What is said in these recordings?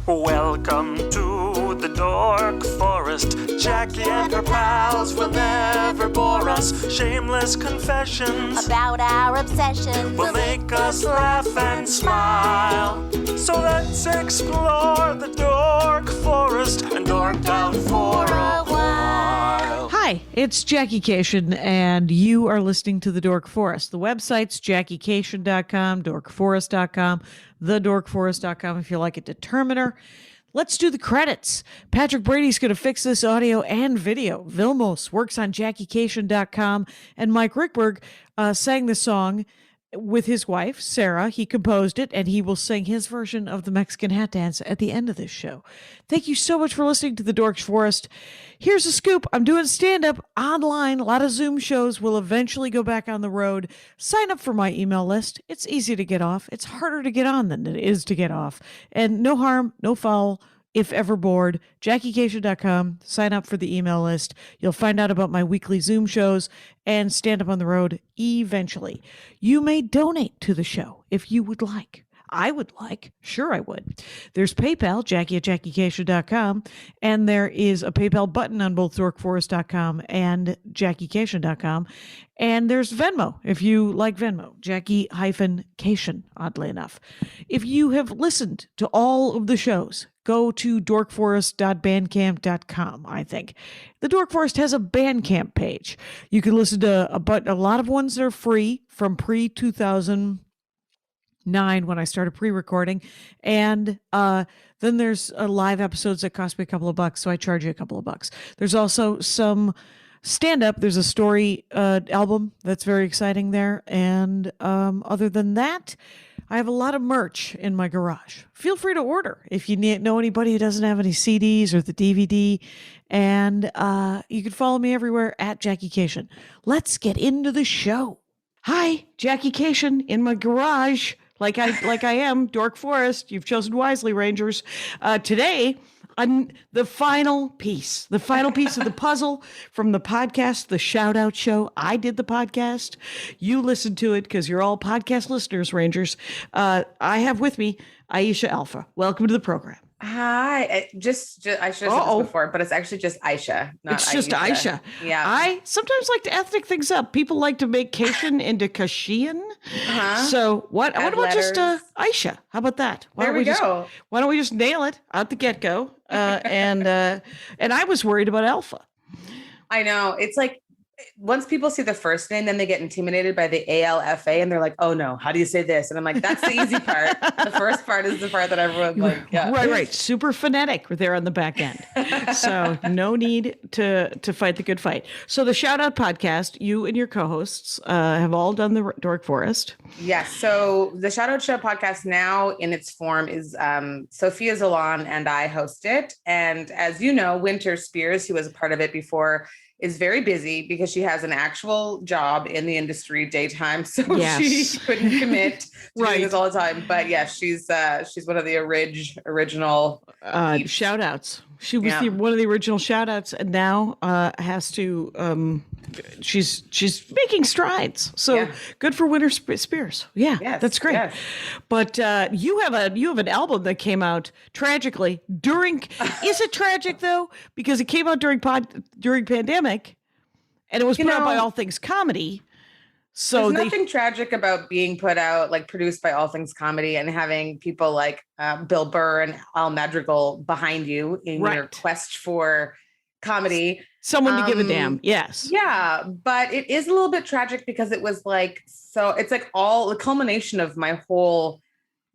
Welcome to the Dork Forest. Jackie and her pals will never bore us. Shameless confessions about our obsession will make us laugh and smile. So let's explore the Dork Forest and dork out for a while. Hi, it's Jackie Cation, and you are listening to The Dork Forest. The website's JackieCation.com, DorkForest.com, TheDorkForest.com if you like a determiner. Let's do the credits. Patrick Brady's going to fix this audio and video. Vilmos works on JackieCation.com, and Mike Rickberg sang the song with his wife, Sarah. He composed it, and he will sing his version of the Mexican hat dance at the end of this show. Thank you so much for listening to The Dork Forest. Here's a scoop. I'm doing stand-up online. A lot of Zoom shows will eventually go back on the road. Sign up for my email list. It's easy to get off. It's harder to get on than it is to get off. And no harm, no foul. If ever bored, JackieCation.com, sign up for the email list. You'll find out about my weekly Zoom shows and stand up on the road eventually. You may donate to the show if you would like. I would like. Sure, I would. There's PayPal, Jackie at JackieCation.com, and there is a PayPal button on both DorkForest.com and JackieCation.com. And there's Venmo, if you like Venmo, Jackie-Cation, oddly enough. If you have listened to all of the shows, go to dorkforest.bandcamp.com, I think. The Dork Forest has a Bandcamp page. You can listen to a lot of ones that are free from pre-2009 when I started pre-recording. And then there's live episodes that cost me a couple of bucks, so I charge you a couple of bucks. There's also some stand-up. There's a story album that's very exciting there. And other than that, I have a lot of merch in my garage. Feel free to order if you know anybody who doesn't have any CDs or the DVD. And you can follow me everywhere at Jackie Cation. Let's get into the show. Hi, Jackie Cation in my garage, like I am, Dork Forest. You've chosen wisely, Rangers. Today, I'm the final piece of the puzzle from the podcast, the SHOUTOUT Show. I did the podcast. You listened to it because you're all podcast listeners, Rangers. I have with me Aisha Alfa. Welcome to the program. Hi. I should have said this before, but it's actually just Aisha, not It's just Aisha. Yeah. I sometimes like to ethnic things up. People like to make Cation into Kashian. So what about just Aisha? How about that? Why don't we just nail it out the get-go? And I was worried about Alpha. I know. It's like once people see the first name, then they get intimidated by the ALFA and they're like, oh no, how do you say this? And I'm like, that's the easy part. The first part is the part that everyone's like, yeah. Right. Super phonetic there on the back end. So no need to fight the good fight. So the Shoutout podcast, you and your co-hosts have all done the Dork Forest. Yes. So the Shoutout Show podcast now in its form is Sophia Zalan and I host it. And as you know, Winter Spears, who was a part of it before, is very busy because she has an actual job in the industry daytime. So she couldn't commit to doing this all the time. But yeah, she's one of the original shout outs. She was one of the original shout outs and now has to she's making strides. So good for Winter Spears. Yeah, yes, that's great. Yes. But you have an album that came out tragically during is it tragic though? Because it came out during pandemic and it was put out by All Things Comedy. So there's nothing tragic about being put out, like produced by All Things Comedy and having people like Bill Burr and Al Madrigal behind you in your quest for comedy. Someone to give a damn. Yes. Yeah. But it is a little bit tragic because it was like, so it's like all the culmination of my whole,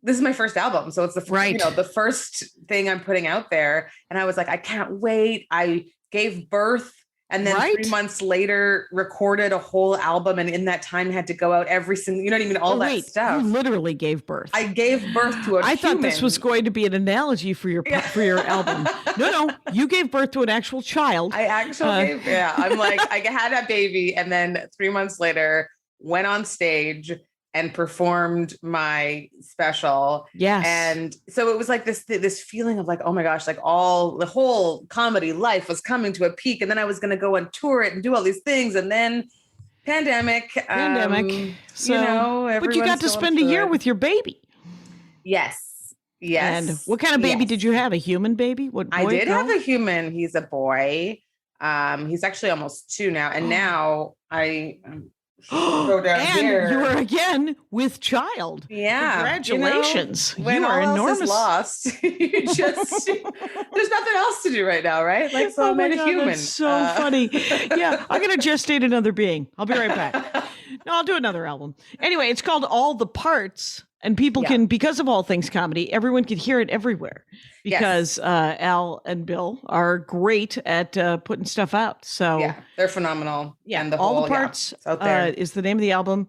this is my first album. So it's the first thing I'm putting out there. And I was like, I can't wait. I gave birth. And then 3 months later, recorded a whole album, and in that time had to go out every single, that stuff. You literally gave birth. I gave birth to a I thought this was going to be an analogy for your album. No, you gave birth to an actual child. I actually I'm like, I had a baby, and then 3 months later, went on stage and performed my special. Yes. And so it was like this feeling of like, oh my gosh, like the whole comedy life was coming to a peak. And then I was going to go and tour it and do all these things. And then pandemic. So, but you got to spend a year with your baby. Yes. Yes. And what kind of baby yes. did you have? A human baby? What? Boy, I did girl? have a human. He's a boy. He's actually almost 2 now. And now I go down and here. you are again with child. Yeah. Congratulations. When you all are else enormous. is lost, you just there's nothing else to do right now, right? Like, so I made a human. That's so funny. Yeah, I'm gonna gestate another being. I'll be right back. No, I'll do another album. Anyway, it's called All the Parts, and people can, because of All Things Comedy, everyone can hear it everywhere because Al and Bill are great at putting stuff out. So yeah, they're phenomenal. Yeah, and All the Parts out there. is the name of the album.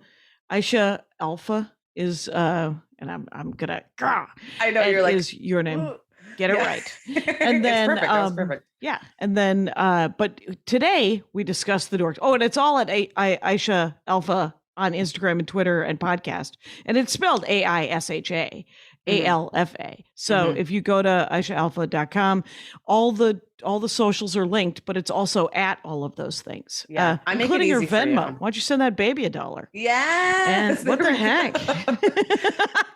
Aisha Alfa is, and I'm gonna. I know you're like is your name. Get it right. And then perfect. That was perfect. Yeah, and then but today we discussed the dorks. Oh, and it's all at Aisha Alfa on Instagram and Twitter and podcast, and it's spelled AISHA ALFA. So if you go to AishaAlfa.com, all the socials are linked, but it's also at all of those things. Yeah, I make it including your easy for Venmo. you. Why don't you send that baby $1? Yes. And what the heck?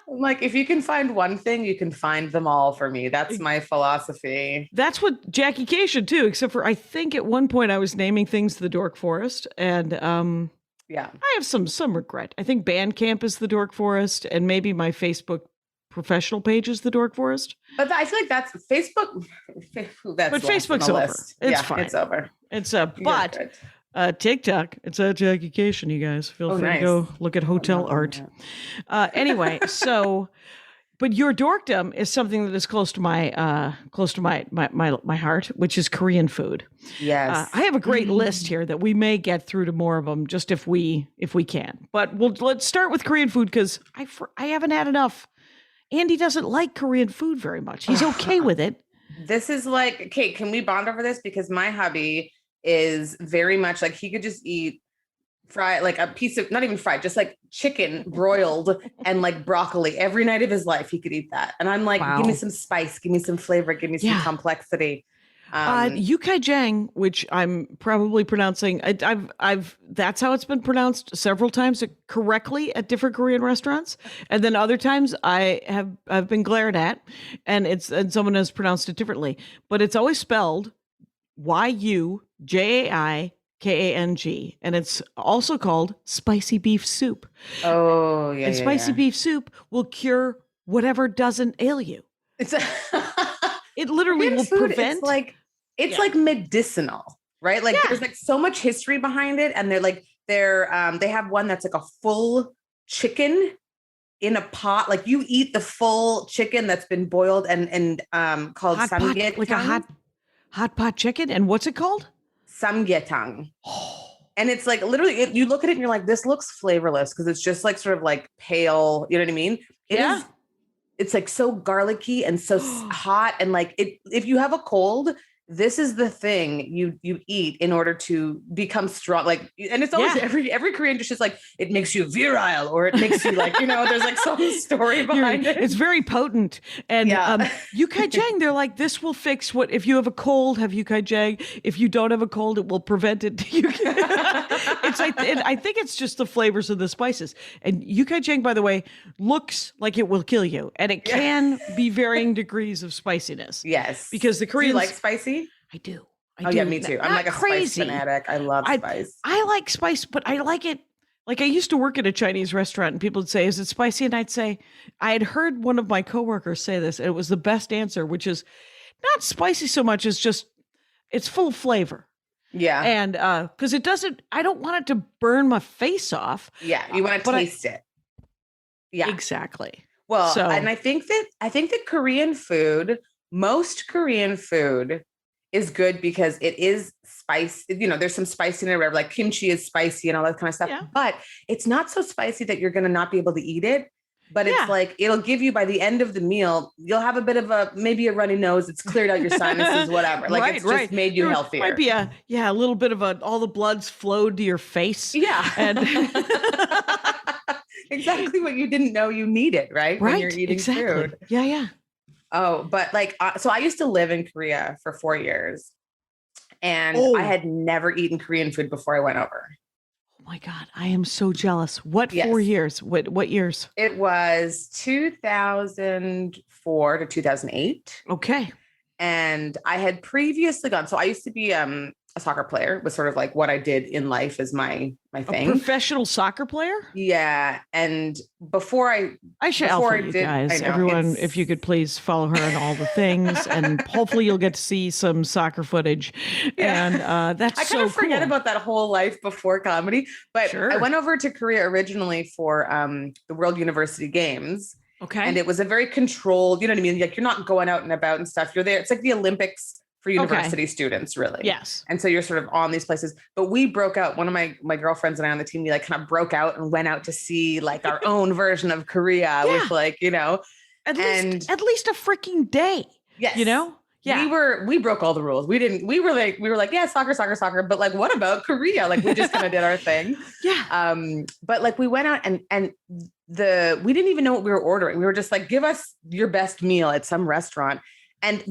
I'm like, if you can find one thing, you can find them all for me. That's my philosophy. That's what Jackie K should too, except for I think at one point I was naming things the Dork Forest, and yeah, I have some regret. I think Bandcamp is the Dork Forest, and maybe my Facebook professional page is the Dork Forest. But I feel like that's Facebook. But Facebook's over. It's fine. It's over. It's but TikTok, it's at Jackie Cation, you guys. Feel free to go look at hotel art. Anyway, so but your dorkdom is something that is close to my heart, which is Korean food. Yes. I have a great list here that we may get through to more of them just if we can. But let's start with Korean food because I haven't had enough. Andy doesn't like Korean food very much. He's okay with it. This is like, okay, can we bond over this? Because my hubby is very much like he could just eat fried, like a piece of, not even fried, just like chicken broiled and like broccoli every night of his life. He could eat that. And I'm like, give me some spice, give me some flavor, give me some complexity. Yukaijang, which I'm probably pronouncing, that's how it's been pronounced several times correctly at different Korean restaurants, and then other times I've been glared at, and someone has pronounced it differently, but it's always spelled YUJAIKANG, and it's also called spicy beef soup. Oh yeah, and spicy beef soup will cure whatever doesn't ail you. It literally will prevent. It's like medicinal, right? Like there's like so much history behind it, and they have one that's like a full chicken in a pot. Like you eat the full chicken that's been boiled and called samgyetang, like a hot pot chicken. And what's it called? Samgyetang. And it's like literally, you look at it and you're like, this looks flavorless because it's just like sort of like pale. You know what I mean? It's like so garlicky and so hot, and like if you have a cold, this is the thing you eat in order to become strong. Like, and it's always every Korean dish is like, it makes you virile, or it makes you like, there's like some story behind it. It's very potent. And Yukaijang, they're like, this will fix what, if you have a cold, have Yukaijang. If you don't have a cold, it will prevent it. It's like, I think it's just the flavors of the spices. And Yukaijang, by the way, looks like it will kill you. And it can be varying degrees of spiciness. Yes. Because the Koreans. Do you like spicy? I do. Yeah, me too. I'm like a spice fanatic. I love spice. I like spice, but I like it. Like I used to work at a Chinese restaurant and people would say, is it spicy? And I'd say, I had heard one of my coworkers say this, and it was the best answer, which is not spicy so much as just, it's full of flavor. Yeah. And because I don't want it to burn my face off. Yeah. You want to taste it. Yeah. Exactly. Well, and I think that Korean food, most Korean food is good because it is spice. There's some spice in it, whatever, like kimchi is spicy and all that kind of stuff, but it's not so spicy that you're going to not be able to eat it. But it's like, it'll give you, by the end of the meal, you'll have a bit of maybe a runny nose. It's cleared out your sinuses, whatever. Like it's just made you healthier. Might be a little bit of all the blood's flowed to your face. Yeah. And exactly what you didn't know you needed, right? When you're eating food. Yeah, yeah. Oh, but like, so I used to live in Korea for 4 years, and I had never eaten Korean food before I went over. my God, I am so jealous. What Yes. 4 years? What years? It was 2004 to 2008. Okay. And I had previously gone. So I used to be a soccer player, was sort of like what I did in life is my A thing. professional soccer player? Yeah. And before Aisha before Alfa, I you did- guys. I know, Everyone, it's- if you could please follow her on all the things, and hopefully you'll get to see some soccer footage. Yeah. And that's I so kind of forget cool. about that whole life before comedy, but Sure. I went over to Korea originally for the World University Games. Okay. And it was a very controlled, you know what I mean? Like you're not going out and about and stuff. You're there. It's like the Olympics for university students, really. Yes. And so you're sort of on these places. But we broke out. One of my girlfriends and I on the team, we like kind of broke out and went out to see like our own version of Korea with like, you know. At least a freaking day. Yes. You know? Yeah. We broke all the rules. We were like, yeah, soccer. But like, what about Korea? Like we just kind of did our thing. Yeah. But like we went out and we didn't even know what we were ordering. We were just like, give us your best meal at some restaurant. And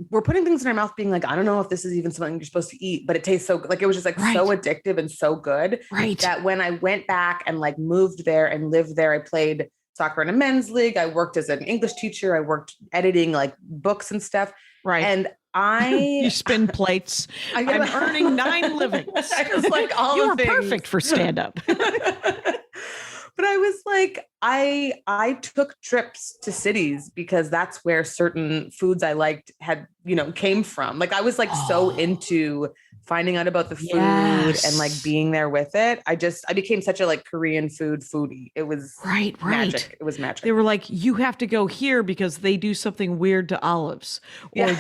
we're putting things in our mouth being like, I don't know if this is even something you're supposed to eat, but it tastes so good. Like it was just like so addictive and so good that when I went back and like moved there and lived there, I played soccer in a men's league. I worked as an English teacher. I worked editing like books and stuff. Right. And you spin plates. I'm earning 9 livings. I was like, all you the are things. perfect for stand-up. But I was like, I took trips to cities because that's where certain foods I liked came from. Like I was like so into finding out about the food and like being there with it. I became such a like Korean foodie. It was magic. It was magic. They were like, you have to go here because they do something weird to olives, or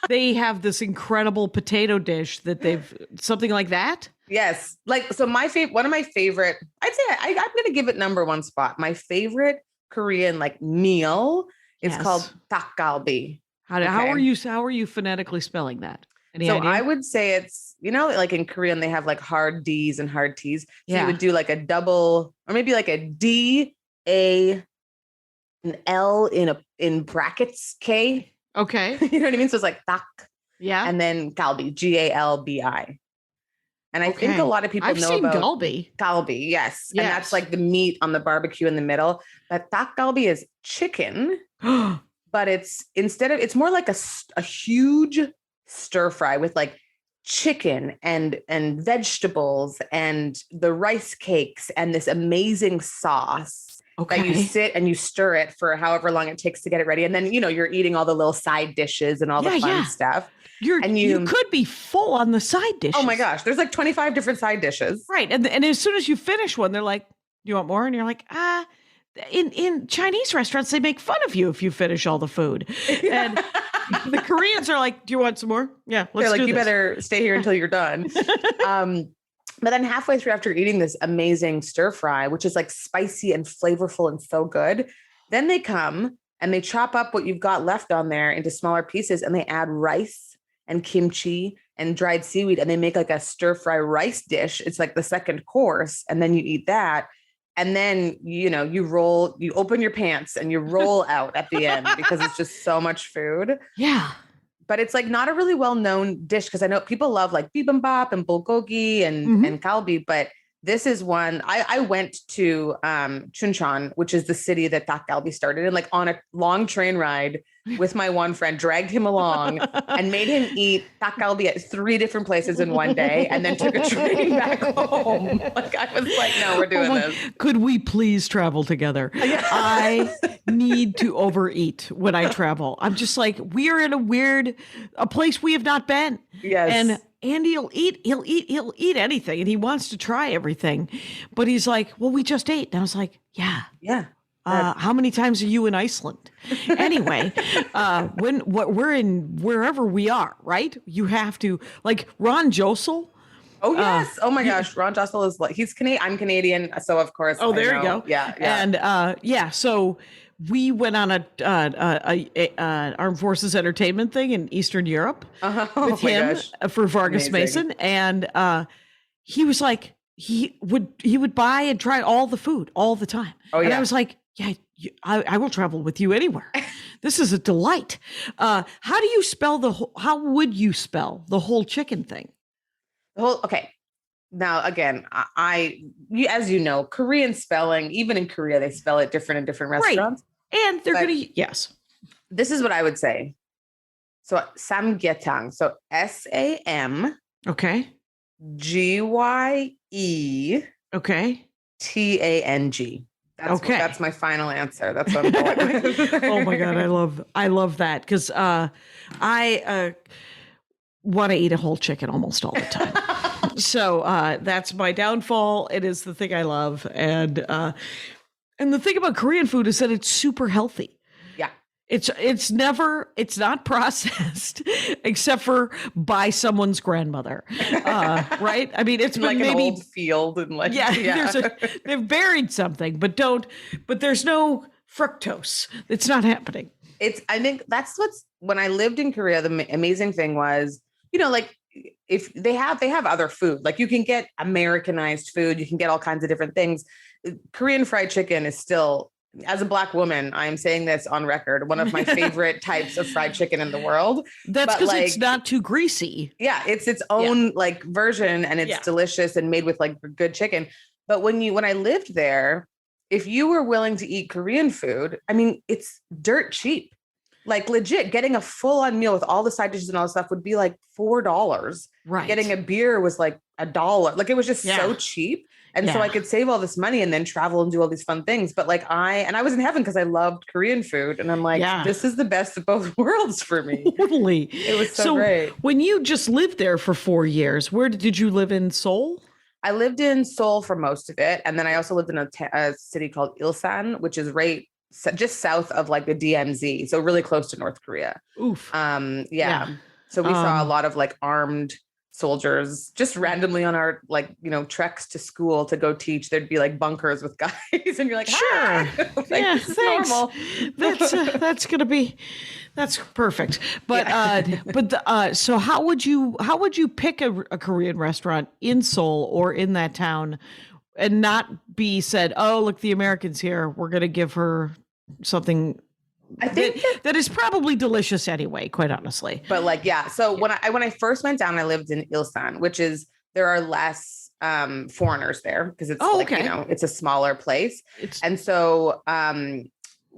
they have this incredible potato dish that something like that. Yes. Like, so one of my favorite, I'd say I'm going to give it number 1 spot. My favorite Korean like meal is called 닭갈비. How are you phonetically spelling that? Any so idea? I would say it's, like in Korean, they have like hard D's and hard T's. So you would do like a double, or maybe like a D, A, an L in brackets, K. Okay. You know what I mean? So it's like 닭. Yeah. And then galbi, Galbi. And I think a lot of people know about galbi. Galbi, yes. And that's like the meat on the barbecue in the middle. But dak galbi is chicken, but it's more like a huge stir fry with like chicken and vegetables and the rice cakes and this amazing sauce. Okay. That you sit and you stir it for however long it takes to get it ready. And then, you're eating all the little side dishes and all the fun stuff. You could be full on the side dishes. Oh my gosh. There's like 25 different side dishes. Right. And as soon as you finish one, they're like, do you want more? And you're like, in Chinese restaurants, they make fun of you if you finish all the food. And the Koreans are like, do you want some more? Yeah. They're like, you better stay here until you're done. But then halfway through, after eating this amazing stir fry, which is like spicy and flavorful and so good, then they come and they chop up what you've got left on there into smaller pieces and they add rice and kimchi and dried seaweed and they make like a stir fry rice dish. It's like the second course. And then you eat that. And then, you open your pants and you roll out at the end because it's just so much food. Yeah. But it's like not a really well-known dish because I know people love like bibimbap and bulgogi and kalbi, but this is one I went to Chuncheon, which is the city that dak galbi started in, like on a long train ride with my one friend, dragged him along and made him eat dak galbi at 3 different places in one day and then took a train back home. Like I was like, no, we're doing this. Could we please travel together? I need to overeat when I travel. I'm just like, we are in a place we have not been. Yes. And Andy he'll eat anything and he wants to try everything. But he's like, well, we just ate. And I was like, yeah. Yeah. How many times are you in Iceland? Anyway, we're in wherever we are, right? You have to, like Ron Jossel. Oh yes! Oh my gosh, Ron Jossel is like, he's Canadian. I'm Canadian, so of course. Oh, there you go. Yeah. And so we went on a armed forces entertainment thing in Eastern Europe with him for Vargas Mason, and he was like, he would buy and try all the food all the time. Oh yeah. And I was like, yeah, I will travel with you anywhere. This is a delight. How would you spell the whole chicken thing? Okay. Now, again, as you know, Korean spelling, even in Korea, they spell it different in different restaurants. And they're going to, yes. This is what I would say. So samgyetang. So SAM. Okay. GYE. Okay. TANG. That's my final answer. That's what I'm going with. Oh my God. I love that. Cause, I want to eat a whole chicken almost all the time. So, that's my downfall. It is the thing I love. And the thing about Korean food is that it's super healthy. Yeah. It's not processed except for by someone's grandmother. Right? I mean, it's like maybe an old field and like, they've buried something, but there's no fructose. It's not happening. I think that's when I lived in Korea, the amazing thing was, like if they have other food, like you can get Americanized food, you can get all kinds of different things. Korean fried chicken is still, as a Black woman, I'm saying this on record, one of my favorite types of fried chicken in the world. That's because it's not too greasy. Yeah, it's its own like version, and it's delicious and made with like good chicken. But when I lived there, if you were willing to eat Korean food, I mean, it's dirt cheap. Like legit, getting a full-on meal with all the side dishes and all the stuff would be like $4. Right. Getting a beer was like $1. Like it was just so cheap. And so I could save all this money and then travel and do all these fun things. But like I was in heaven because I loved Korean food. And I'm like, this is the best of both worlds for me. Totally. It was so great. When you just lived there for 4 years, where did you live in Seoul? I lived in Seoul for most of it. And then I also lived in a city called Ilsan, which is just south of like the DMZ. So really close to North Korea. Oof. So we saw a lot of like armed soldiers just randomly on our treks to school to go teach. There'd be like bunkers with guys and you're like, sure. Like, yeah, thanks. Normal. That's perfect. But so how would you pick a Korean restaurant in Seoul or in that town and not be said, oh, look, the American's here, we're going to give her something I think that is probably delicious anyway, quite honestly. But so when I first went down, I lived in Ilsan, which is, there are less foreigners there because it's it's a smaller place. And so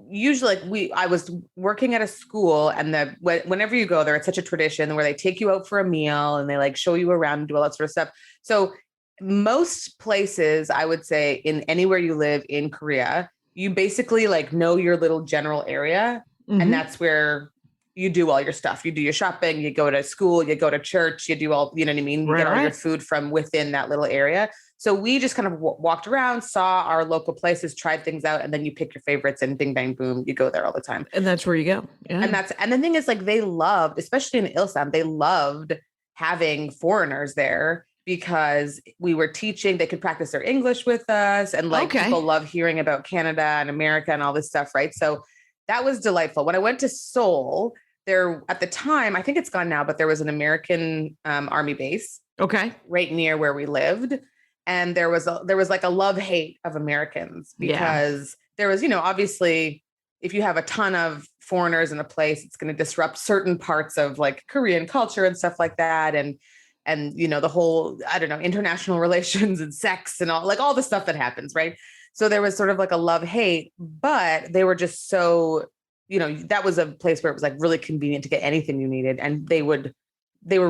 usually I was working at a school, and whenever you go there, it's such a tradition where they take you out for a meal and they like show you around and do all that sort of stuff. So most places, I would say, in anywhere you live in Korea, you basically like know your little general area. Mm-hmm. And that's where you do all your stuff. You do your shopping, you go to school, you go to church, you do all, you know what I mean? You get all your food from within that little area. So we just kind of walked around, saw our local places, tried things out, and then you pick your favorites and bing, bang, boom, you go there all the time. And that's where you go. Yeah. And the thing is, like, they loved, especially in Ilsan, they loved having foreigners there because we were teaching, they could practice their English with us. And like people love hearing about Canada and America and all this stuff. Right. So that was delightful. When I went to Seoul, there at the time, I think it's gone now, but there was an American army base. Okay. Right near where we lived. And there was like a love-hate of Americans because there was, obviously if you have a ton of foreigners in a place, it's going to disrupt certain parts of like Korean culture and stuff like that. And the whole, I don't know, international relations and sex and all the stuff that happens. Right. So there was sort of like a love-hate, but they were just so, that was a place where it was like really convenient to get anything you needed. And they were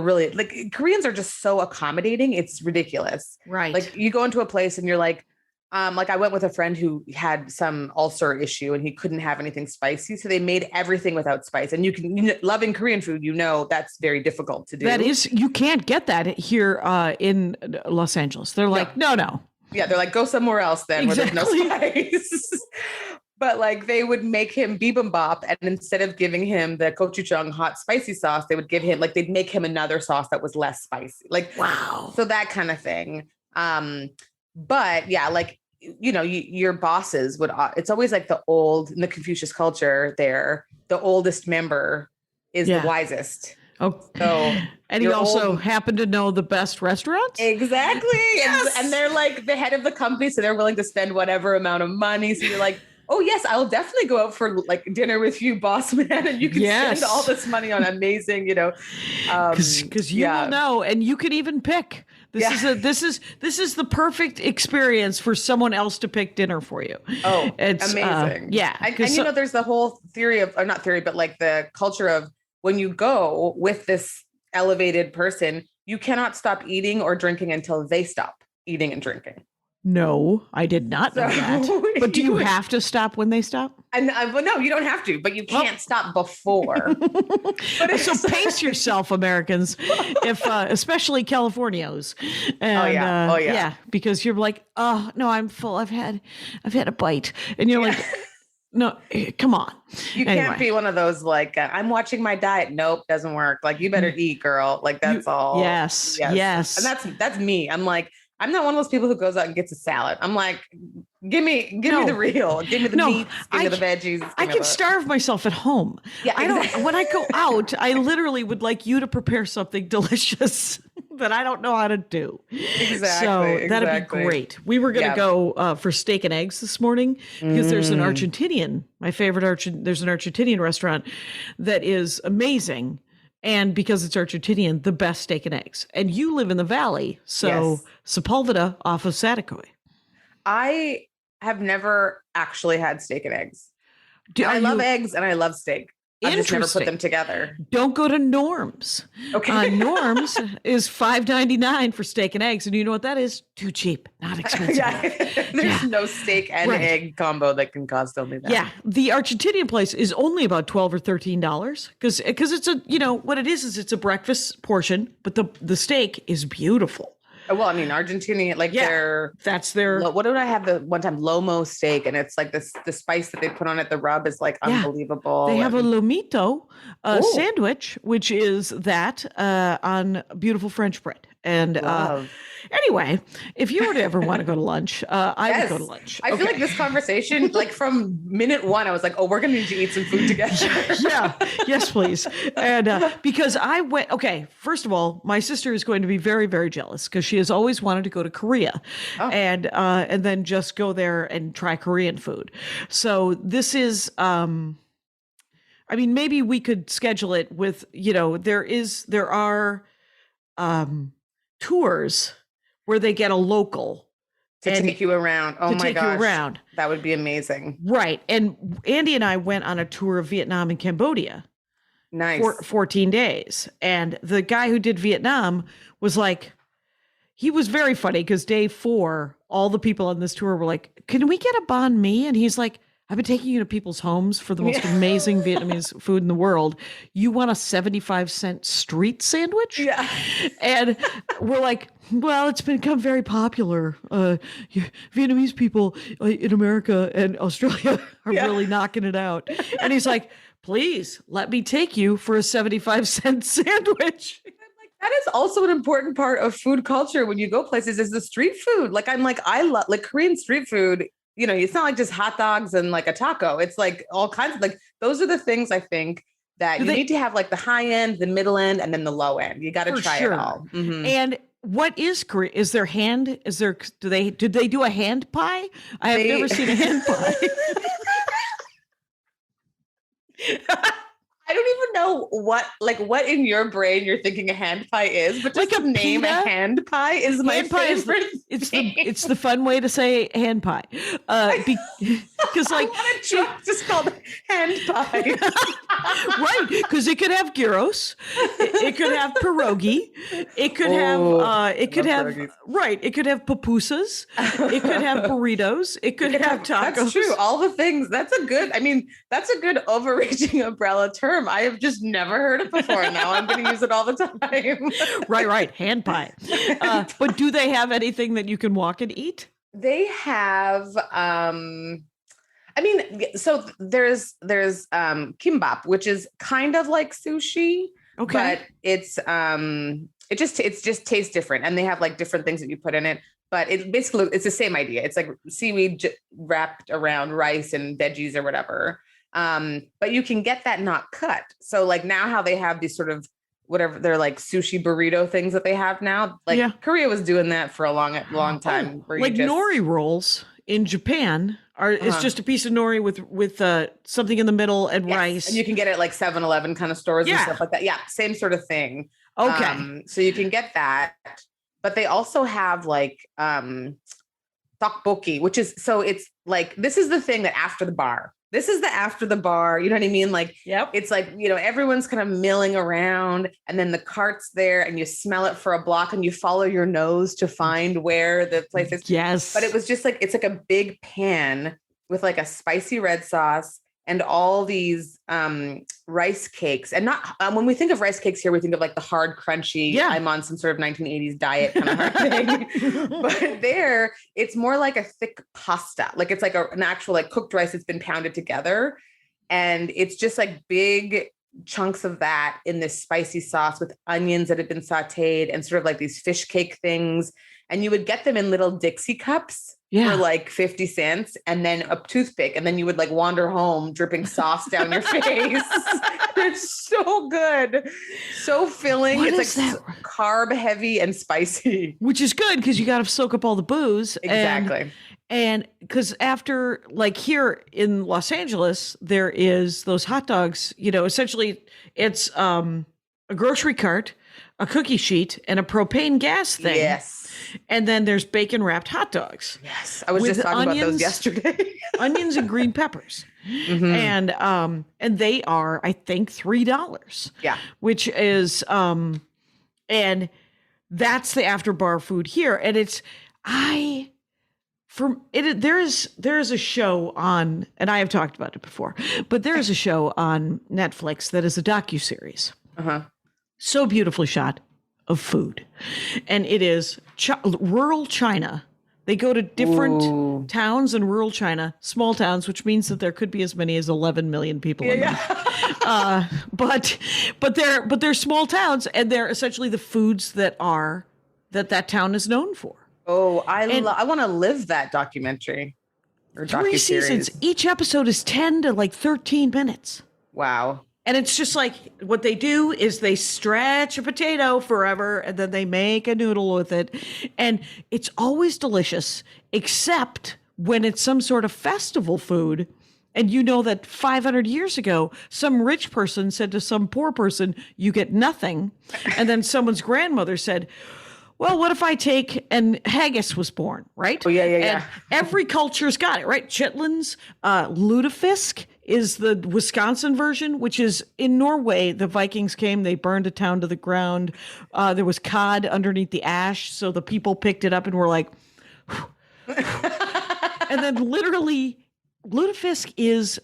really like, Koreans are just so accommodating. It's ridiculous. Right. Like you go into a place and you're like I went with a friend who had some ulcer issue and he couldn't have anything spicy. So they made everything without spice. And loving Korean food, that's very difficult to do. That is, you can't get that here in Los Angeles. They're like, no. Yeah. They're like, go somewhere else then where there's no spice. But like they would make him bibimbap, and instead of giving him the gochujang hot spicy sauce, they would give him they'd make him another sauce that was less spicy. Like, wow. So that kind of thing. But yeah, like, your bosses it's always like in the Confucius culture there, the oldest member is the wisest. Oh, so, and he also happened to know the best restaurants. Exactly. Yes. And they're like the head of the company. So they're willing to spend whatever amount of money. So you're like, oh yes, I'll definitely go out for like dinner with you, boss man. And you can spend all this money on amazing, because you will know, and you could even pick This is the perfect experience for someone else to pick dinner for you. Oh, it's amazing. Yeah. And you know, there's the whole theory of, or not theory, but like the culture of when you go with this elevated person, you cannot stop eating or drinking until they stop eating and drinking. No, I did not know that. But do you have to stop when they stop? And well, no, you don't have to, but you can't stop before. So pace yourself, Americans, if especially Californios. And, yeah, because you're like, oh no, I'm full. I've had a bite, and you're like, no, come on. You can't be one of those like I'm watching my diet. Nope, doesn't work. Like you better eat, girl. Like that's all. Yes. And that's me. I'm like, I'm not one of those people who goes out and gets a salad. I'm like, give me the real, give me the meats, give me the veggies. I can starve myself at home. Yeah, exactly. When I go out, I literally would like you to prepare something delicious that I don't know how to do. Exactly. So that'd be great. We were going to go for steak and eggs this morning because there's an Argentinian, there's an Argentinian restaurant that is amazing. And because it's Argentinian, the best steak and eggs. And you live in the valley, so Sepulveda off of Satakoy. I have never actually had steak and eggs. I love eggs and I love steak. I just never put them together. Don't go to Norm's. Okay. Norm's is $5.99 for steak and eggs. And you know what that is? Too cheap, not expensive. There's no steak and egg combo that can cost only that. Yeah. The Argentinian place is only about $12 or $13 because it's a, what it is it's a breakfast portion, but the steak is beautiful. Well, I mean, Argentinian, that's their. What did I have the one time? Lomo steak, and it's like the spice that they put on it. The rub is like unbelievable. They have a lomito sandwich, which is that on beautiful French bread. And anyway, if you were to ever want to go to lunch, I would go to lunch. I feel like this conversation, like from minute one, I was like, oh, we're going to need to eat some food together. Yes, please. And because I went, first of all, my sister is going to be very, very jealous because she has always wanted to go to Korea and then just go there and try Korean food. So this is, maybe we could schedule it with, there are tours where they get a local to take you around. Oh my gosh. You that would be amazing. Right. And Andy and I went on a tour of Vietnam and Cambodia. Nice. For 14 days. And the guy who did Vietnam was like, he was very funny because day 4, all the people on this tour were like, can we get a banh mi? And he's like, I've been taking you to people's homes for the most amazing Vietnamese food in the world. You want a 75-cent street sandwich? Yeah. And we're like, well, it's become very popular. Vietnamese people in America and Australia are really knocking it out. And he's like, please let me take you for a 75-cent sandwich. That is also an important part of food culture when you go places is the street food. Like I love like Korean street food. It's not like just hot dogs and like a taco. It's like all kinds of those are the things I think that you need to have like the high end, the middle end, and then the low end. You got to try it all. Mm-hmm. And what is Korea? Did they do a hand pie? I have never seen a hand pie. I don't even know what in your brain you're thinking a hand pie is, but just like name a hand pie is my favorite. It's the fun way to say hand pie, because like just called hand pie, right? Because it could have gyros, it could have pierogi, it could have pupusas, it could have burritos, it could have tacos. That's true. All the things. That's a good overreaching umbrella term. I have just never heard it before. Now I'm going to use it all the time. Right. Hand pie. But do they have anything that you can walk and eat? They have, so there's kimbap, which is kind of like sushi, but it's it just tastes different. And they have like different things that you put in it, but it's the same idea. It's like seaweed wrapped around rice and veggies or whatever. But you can get that not cut. So like now how they have these sort of whatever they're like sushi burrito things that they have now, like Korea was doing that for a long time. Like nori rolls in Japan is just a piece of nori with something in the middle and rice. And you can get it like 7-Eleven kind of stores and stuff like that. Yeah. Same sort of thing. Okay. So you can get that. but they also have like tteokbokki, which is, so it's like, this is the thing that after the bar. This is the after the bar, you know what I mean? Like, Yep. It's like, everyone's kind of milling around and then the cart's there and you smell it for a block and you follow your nose to find where the place is. Yes. But it was just like, it's like a big pan with like a spicy red sauce and all these rice cakes. And not, when we think of rice cakes here, we think of like the hard, crunchy, I'm on some sort of 1980s diet kind of hard thing. But there, it's more like a thick pasta. Like it's like an actual like cooked rice that's been pounded together. And it's just like big chunks of that in this spicy sauce with onions that have been sauteed and sort of like these fish cake things. And you would get them in little Dixie cups for like 50 cents and then a toothpick. And then you would like wander home dripping sauce down your face. It's so good. So filling. It's like carb heavy and spicy. Which is good because you got to soak up all the booze. Exactly. And because after, like here in Los Angeles, there is those hot dogs, essentially it's a grocery cart, a cookie sheet, and a propane gas thing. Yes. And then there's bacon wrapped hot dogs. Yes. I was just talking about those yesterday. Onions and green peppers. Mm-hmm. And they are, I think, $3. Yeah. Which is, and that's the after bar food here. And there is a show on, and I have talked about it before, but there is a show on Netflix that is a docuseries. So beautifully shot of food. And it is rural China. They go to different towns in rural China, small towns, which means that there could be as many as 11 million people in them. But they're small towns, and they're essentially the foods that town is known for. Oh, I want to live that documentary or 3 seasons. Each episode is 10 to like 13 minutes. Wow. And it's just like what they do is they stretch a potato forever and then they make a noodle with it. And it's always delicious, except when it's some sort of festival food. And you know that 500 years ago, some rich person said to some poor person, you get nothing. And then someone's grandmother said, well, what if I take, and Haggis was born, right? Oh, yeah. And every culture's got it, right? Chitlins, lutefisk is the Wisconsin version, which is in Norway. The Vikings came, they burned a town to the ground. There was cod underneath the ash. So the people picked it up and were like, and then literally lutefisk is,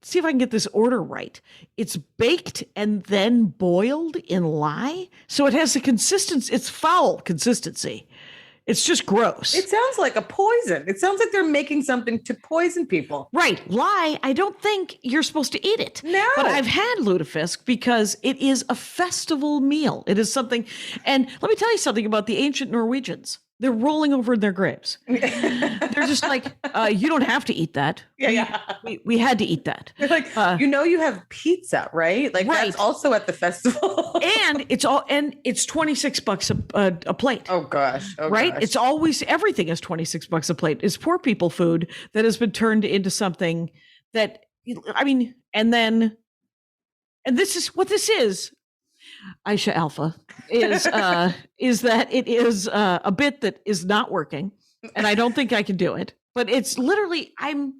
see if I can get this order right. It's baked and then boiled in lye. So it has a consistency. It's foul consistency. It's just gross. It sounds like a poison. It sounds like they're making something to poison people. Right. Lye, I don't think you're supposed to eat it. No. But I've had lutefisk because it is a festival meal. It is something. And let me tell you something about the ancient Norwegians. They're rolling over in their graves. They're just like, you don't have to eat that. We had to eat that. They're like, you have pizza, right? Like that's also at the festival. and it's $26 a plate. Oh gosh. Right? Gosh. It's always, everything is $26 a plate. It's poor people food that has been turned into something that, and this is what this is. Aisha Alfa is that it is a bit that is not working, and I don't think I can do it. But it's literally I'm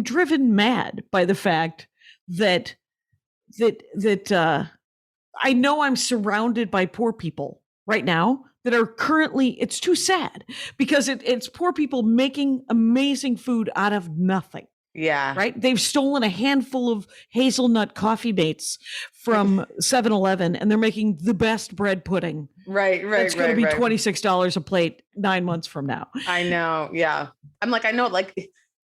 driven mad by the fact that I know I'm surrounded by poor people right now that are currently. It's too sad because it's poor people making amazing food out of nothing. Yeah. Right. They've stolen a handful of hazelnut coffee mates from 7-Eleven and they're making the best bread pudding. Right. It's going to be $26 a plate 9 months from now. I know. Yeah. I'm like, I know, like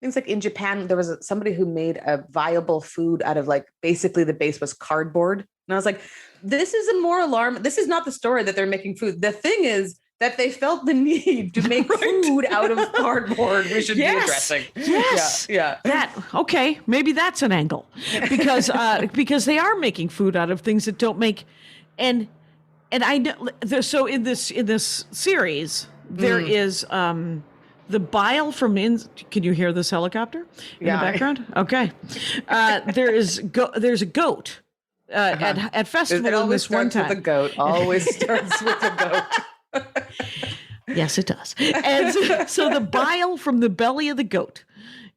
things like in Japan, there was somebody who made a viable food out of like basically the base was cardboard. And I was like, this is a more alarming. This is not the story that they're making food. The thing is that they felt the need to make food out of cardboard. We should be addressing. Yes. Yeah. Okay. Maybe that's an angle because they are making food out of things that don't make, and I know. So in this series, there is the bile from can you hear this helicopter in the background? Okay. There's a goat at festival. It always this one starts time. with a goat. Always starts with a goat. Yes, it does. And so the bile from the belly of the goat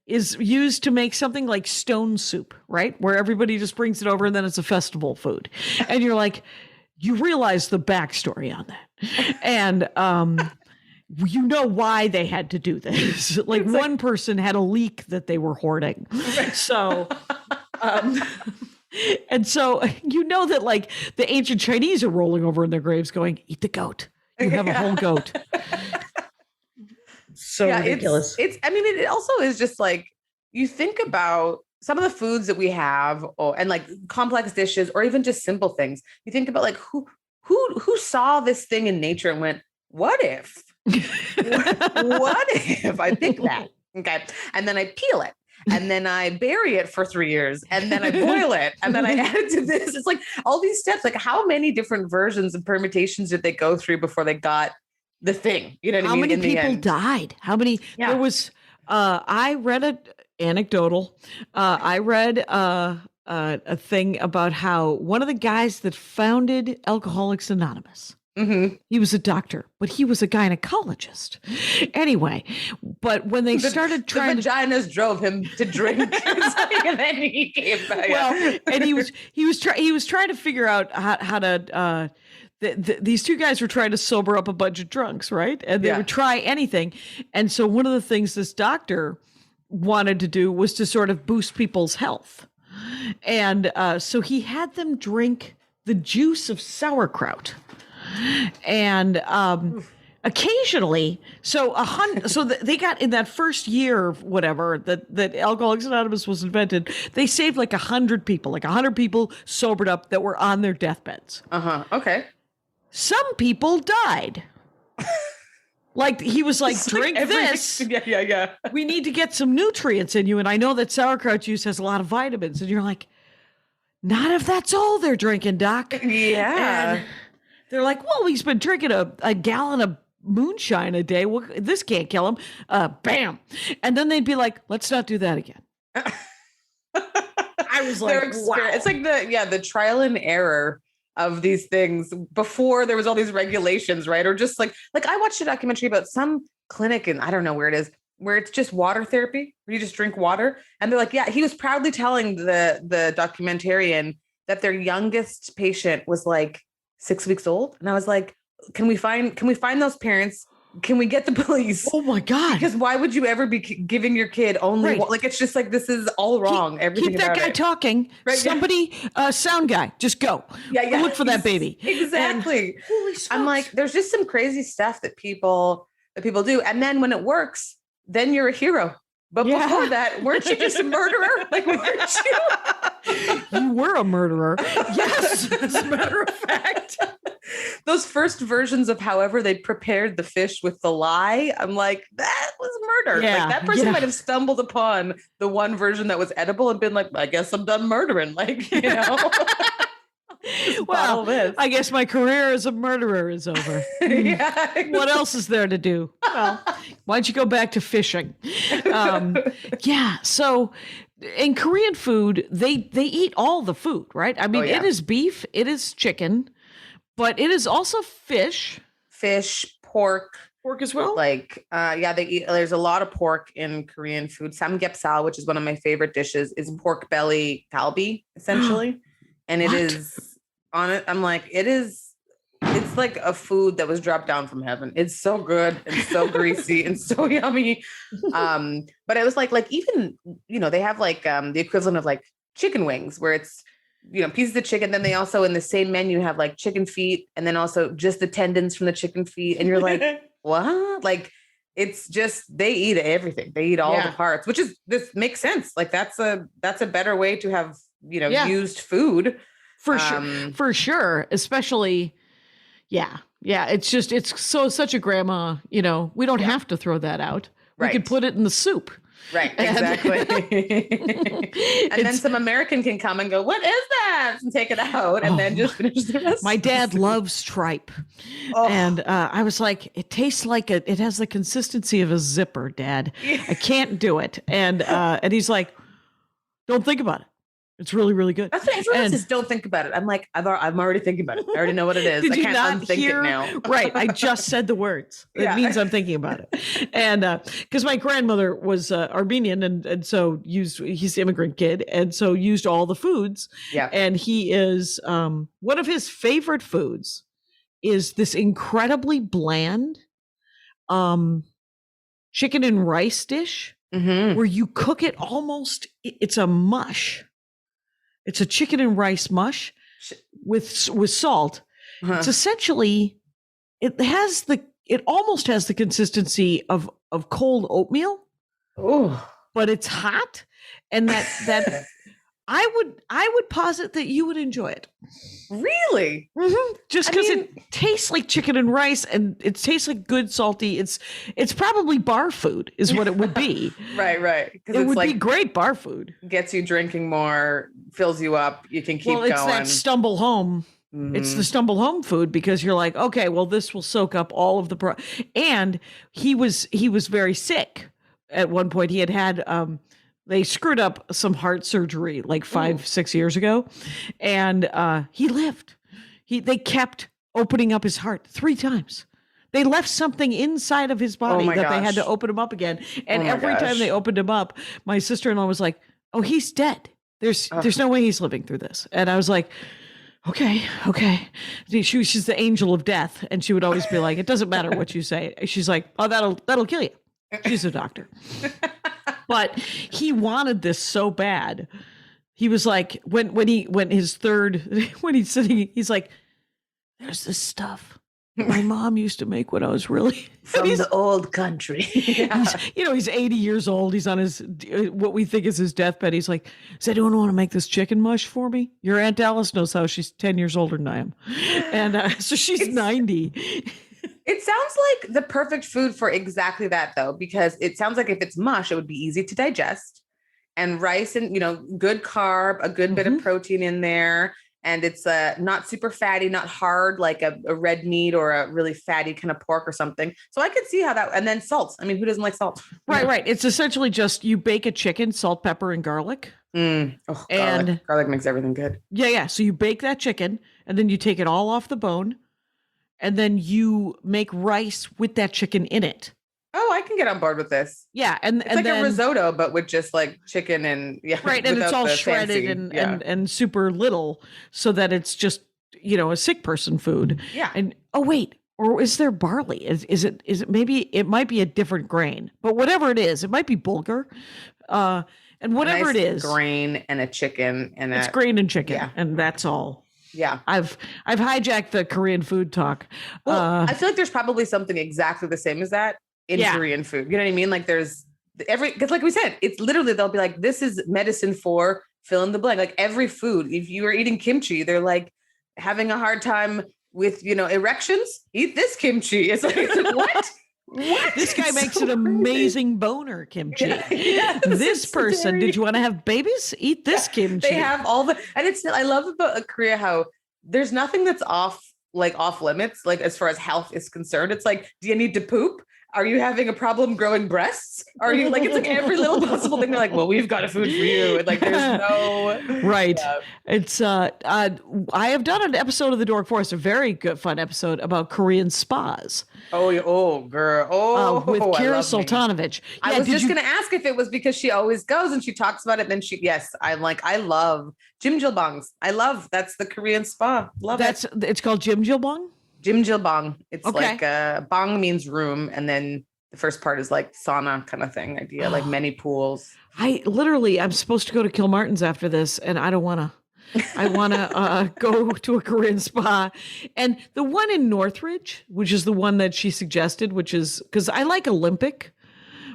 is used to make something like stone soup, right? Where everybody just brings it over and then it's a festival food. And you're like, you realize the backstory on that. And you know why they had to do this. Like one person had a leak that they were hoarding. So and so you know that like the ancient Chinese are rolling over in their graves going, eat the goat. You have a whole goat. So ridiculous. It's I mean, it also is just like, you think about some of the foods that we have and like complex dishes or even just simple things. You think about like who saw this thing in nature and went, what if? What if I think that? Okay. And then I peel it. And then I bury it for 3 years and then I boil it and then I add it to this. It's like all these steps, like how many different versions and permutations did they go through before they got the thing? You know what I mean? How many people died? How many? Yeah. There was, I read anecdotal. I read a thing about how one of the guys that founded Alcoholics Anonymous, he was a doctor, but he was a gynecologist. Anyway, but when they started trying, the vaginas drove him to drink, and then he came back. Well, and he was trying to figure out how to. These two guys were trying to sober up a bunch of drunks, right? And they would try anything. And so one of the things this doctor wanted to do was to sort of boost people's health. And so he had them drink the juice of sauerkraut. And occasionally, they got in that first year, whatever, that Alcoholics Anonymous was invented, they saved like 100 people. Like 100 people sobered up that were on their deathbeds. Okay. Some people died. Like he was like, drink this. Yeah. We need to get some nutrients in you. And I know that sauerkraut juice has a lot of vitamins. And you're like, not if that's all they're drinking, Doc. Yeah. And they're like, well, he's been drinking a gallon of moonshine a day. Well, this can't kill him. Bam. And then they'd be like, let's not do that again. I was like, wow. It's like the trial and error of these things before there was all these regulations, right? Or just like I watched a documentary about some clinic and I don't know where it is, where it's just water therapy, where you just drink water. And they're like, yeah, he was proudly telling the documentarian that their youngest patient was like 6 weeks old. And I was like, can we find those parents? Can we get the police? Oh my God. Because why would you ever be giving your kid only like, it's just like, this is all wrong. Everything keep that guy talking. Right, somebody, sound guy, just go. Yeah. Look for that baby. Exactly. And, holy smokes. I'm like, there's just some crazy stuff that people do. And then when it works, then you're a hero. But before that, weren't you just a murderer? Like, weren't you? You were a murderer. Yes, as a matter of fact. Those first versions of however they prepared the fish with the lye, I'm like, that was murder. Yeah, like that person might have stumbled upon the one version that was edible and been like, I guess I'm done murdering. Like, you know. Well, I guess my career as a murderer is over. Yeah. What else is there to do? Well, why don't you go back to fishing? Yeah. So in Korean food, they eat all the food, right? I mean, it is beef, it is chicken, but it is also fish, pork as well. Like, they eat. There's a lot of pork in Korean food. Samgyeopsal, which is one of my favorite dishes, is pork belly galbi, essentially. And it is on it. I'm like, it's like a food that was dropped down from heaven. It's so good and so greasy and so yummy. But it was like even, they have like the equivalent of like chicken wings where it's, pieces of chicken. Then they also in the same menu have like chicken feet and then also just the tendons from the chicken feet. And you're like, what? Like, it's just, they eat everything. They eat all the parts, this makes sense. Like that's a better way to have, used food. For sure. Especially, it's such a grandma, we don't have to throw that out. We could put it in the soup. Right. Exactly. And then some American can come and go, what is that? And take it out and then just finish the rest. My dad loves tripe. Oh. And I was like, it tastes like it has the consistency of a zipper, Dad. I can't do it. And he's like, don't think about it. It's really, really good. That's what everyone says. Don't think about it. I'm like, I'm already thinking about it. I already know what it is. Did I you can't not unthink hear? it now. Right. I just said the words. It means I'm thinking about it. And because my grandmother was Armenian and so he's an immigrant kid and so used all the foods. Yeah. And he is, one of his favorite foods is this incredibly bland chicken and rice dish where you cook it almost, it's a mush. It's a chicken and rice mush with salt. It's essentially, it almost has the consistency of cold oatmeal. Oh, but it's hot, and that I would posit that you would enjoy it. Really? Just because it tastes like chicken and rice, and it tastes like good salty. It's probably bar food, is what it would be. Right. It would be great bar food. Gets you drinking more, fills you up. You can keep going. Well, it's that stumble home. It's the stumble home food because you're like, okay, well, this will soak up all of the and he was very sick at one point. He had they screwed up some heart surgery like 5-6 years ago, and he lived. They kept opening up his heart 3 times. They left something inside of his body that they had to open him up again. And every time they opened him up, my sister-in-law was like, "Oh, he's dead. There's no way he's living through this." And I was like, Okay. She's the angel of death, and she would always be like, "It doesn't matter what you say." She's like, "Oh, that'll kill you." She's a doctor. But he wanted this so bad. He was like, when he's sitting, he's like, "There's this stuff my mom used to make when I was really from the old country." He's 80 years old. He's on his what we think is his deathbed. He's like, "Does anyone want to make this chicken mush for me?" Your Aunt Alice knows how. She's 10 years older than I am, and so she's 90. It sounds like the perfect food for exactly that, though, because it sounds like if it's mush, it would be easy to digest, and rice and good carb, a good bit of protein in there. And it's not super fatty, not hard like a red meat or a really fatty kind of pork or something. So I could see how that, and then salt. I mean, who doesn't like salt? Right. It's essentially just you bake a chicken, salt, pepper, and garlic. Garlic makes everything good. Yeah. So you bake that chicken and then you take it all off the bone and then you make rice with that chicken in it. Oh, I can get on board with this. Yeah, and it's like a risotto, but with just like chicken and right, and it's all shredded and super little, so that it's just a sick person food. Yeah. And wait, or is there barley? Is it maybe it might be a different grain, but whatever it is, it might be bulgur, and whatever it is, grain and a chicken and it's grain and chicken, and that's all. Yeah, I've hijacked the Korean food talk. Well, I feel like there's probably something exactly the same as that in Korean food. You know what I mean? Like there's because like we said, it's literally, they'll be like, this is medicine for fill in the blank. Like every food, if you are eating kimchi, they're like having a hard time with, erections, eat this kimchi. It's like what? What? This guy makes an amazing boner kimchi. This person, did you want to have babies? Eat this kimchi. They have all the, and I love about Korea how there's nothing that's off limits, like as far as health is concerned. It's like, do you need to poop? Are you having a problem growing breasts? Are you like, it's like every little possible thing. They're like, well, we've got a food for you. And like, there's no. Right. It's, I have done an episode of The Dork Forest, a very good, fun episode about Korean spas. Oh, girl. With Kira Sultanovich. I was just going to ask if it was because she always goes and she talks about it. And then I love Jimjilbangs. That's the Korean spa. Love it. It's called Jimjilbang? Jimjilbang. It's like bang means room, and then the first part is like sauna kind of thing idea, like many pools. I'm supposed to go to Kilmartin's after this, and I don't want to. I want to go to a Korean spa, and the one in Northridge, which is the one that she suggested, which is because I like Olympic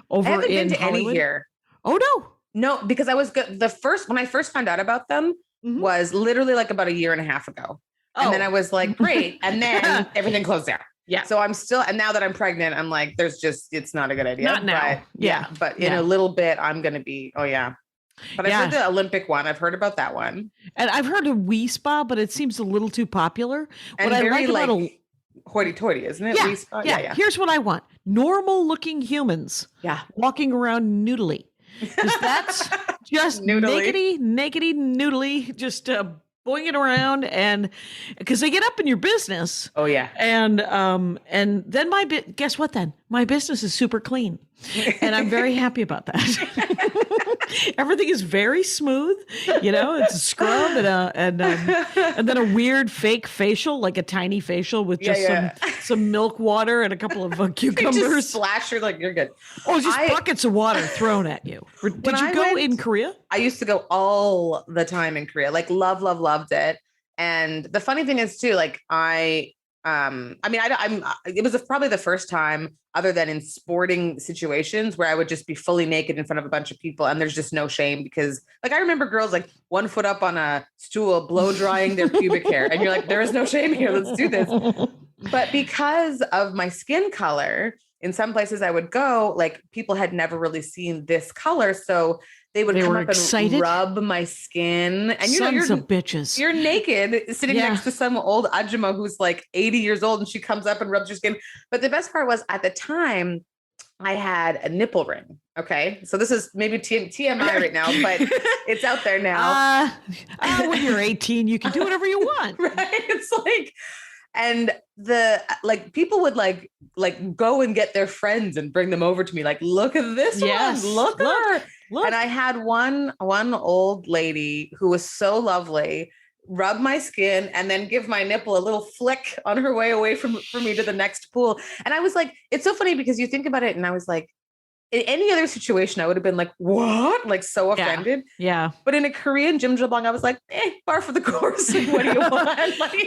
over in Hollywood. I haven't been to any here. Oh no, because I was good. When I first found out about them was literally like about a year and a half ago. And then I was like, great. And then everything closed down. Yeah. So I'm still, and now that I'm pregnant, I'm like, it's not a good idea. Not now. But in a little bit, I'm going to be, But I've heard the Olympic one. I've heard about that one. And I've heard of Wee Spa, but it seems a little too popular. And what very I like hoity-toity, isn't it? Yeah. Wee Spa? Yeah. Here's what I want. Normal looking humans. Yeah. Walking around noodly. Because just Noodly. nakedy noodly, just boing it around, and because they get up in your business. Oh yeah. And then guess what? Then my business is super clean, and I'm very happy about that. Everything is very smooth. It's a scrub and then a weird fake facial, like a tiny facial with just some milk water and a couple of cucumbers. You just splash, you're good. Oh, just buckets of water thrown at you. Did you go in Korea? I used to go all the time in Korea. Like loved it. And the funny thing is too, like it was probably the first time other than in sporting situations where I would just be fully naked in front of a bunch of people and there's just no shame because like, I remember girls like 1 foot up on a stool, blow drying their pubic hair. And you're like, there is no shame here. Let's do this. But because of my skin color, in some places I would go, like people had never really seen this color. So they come up excited. And rub my skin. And you're bitches. You're naked sitting next to some old ajumma who's like 80 years old and she comes up and rubs your skin. But the best part was at the time I had a nipple ring. Okay. So this is maybe TMI right now, but it's out there now. When you're 18, you can do whatever you want. Right. It's like, and people would like go and get their friends and bring them over to me. Like, look at this one. Look at her. Look. And I had one old lady who was so lovely, rub my skin and then give my nipple a little flick on her way away from me to the next pool. And I was like, it's so funny because you think about it. And I was like, in any other situation, I would have been like, what? Like so offended. Yeah. But in a Korean jjimjilbang, I was like, par for the course. Like, what do you want? Like,